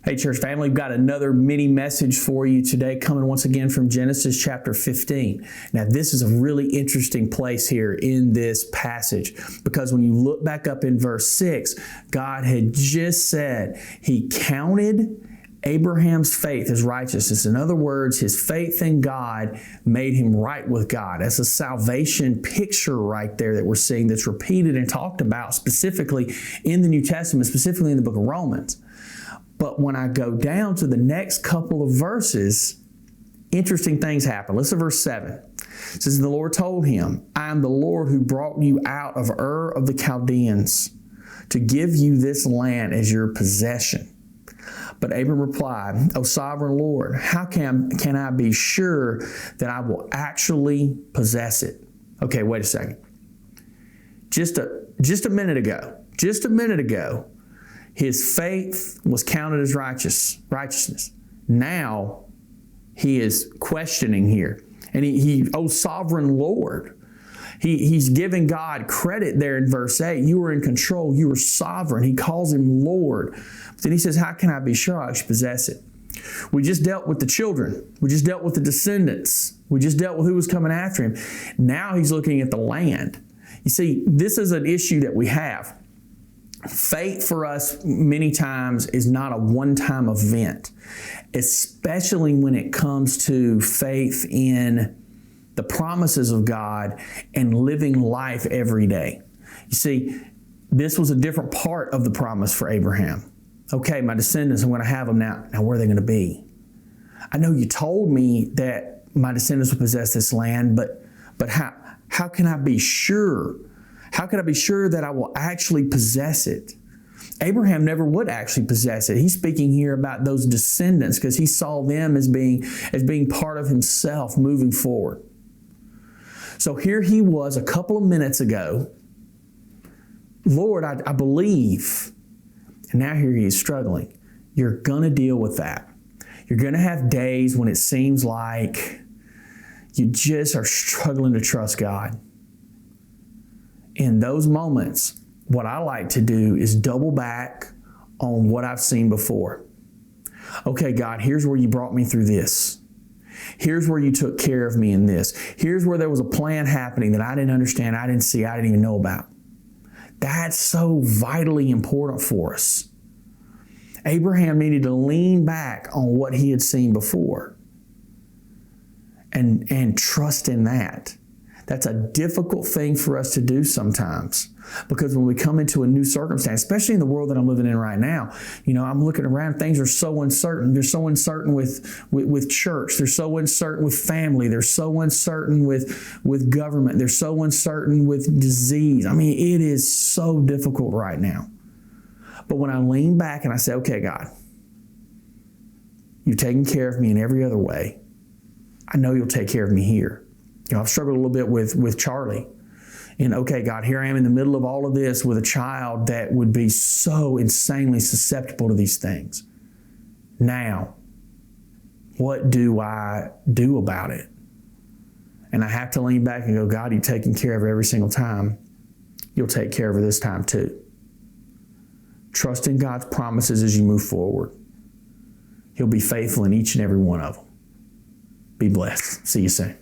Hey, church family, we've got another mini message for you today, coming once again from Genesis chapter 15. Now, this is a really interesting place here in this passage, because when you look back up in verse 6, God had just said He counted Abraham's faith as righteousness. In other words, his faith in God made him right with God. That's a salvation picture right there that we're seeing, that's repeated and talked about specifically in the New Testament, specifically in the book of Romans. But when I go down to the next couple of verses, interesting things happen. Listen to verse 7. It says, "The Lord told him, I am the Lord who brought you out of Ur of the Chaldeans to give you this land as your possession." But Abram replied, "O sovereign Lord, how can I be sure that I will actually possess it?" Okay, wait a second. Just a minute ago, his faith was counted as righteousness. Now he is questioning here. And he "O sovereign Lord." He's giving God credit there in verse 8. You were in control. You were sovereign. He calls him Lord. But then he says, how can I be sure I should possess it? We just dealt with the children. We just dealt with the descendants. We just dealt with who was coming after him. Now he's looking at the land. You see, this is an issue that we have. Faith for us many times is not a one-time event, especially when it comes to faith in the promises of God and living life every day. You see, this was a different part of the promise for Abraham. Okay, my descendants, I'm going to have them now. Now, where are they going to be? I know you told me that my descendants will possess this land, but how can I be sure? How can I be sure that I will actually possess it? Abraham never would actually possess it. He's speaking here about those descendants because he saw them as being part of himself moving forward. So here he was a couple of minutes ago. Lord, I believe. And now here he is struggling. You're going to deal with that. You're going to have days when it seems like you just are struggling to trust God. In those moments, what I like to do is double back on what I've seen before. Okay, God, here's where you brought me through this. Here's where you took care of me in this. Here's where there was a plan happening that I didn't understand, I didn't see, I didn't even know about. That's so vitally important for us. Abraham needed to lean back on what he had seen before and trust in that. That's a difficult thing for us to do sometimes, because when we come into a new circumstance, especially in the world that I'm living in right now, I'm looking around, things are so uncertain. They're so uncertain with church. They're so uncertain with family. They're so uncertain with government. They're so uncertain with disease. I mean, it is so difficult right now. But when I lean back and I say, okay, God, you've taken care of me in every other way. I know you'll take care of me here. I've struggled a little bit with Charlie. And okay, God, here I am in the middle of all of this with a child that would be so insanely susceptible to these things. Now, what do I do about it? And I have to lean back and go, God, you've taken care of it every single time. You'll take care of it this time too. Trust in God's promises as you move forward. He'll be faithful in each and every one of them. Be blessed. See you soon.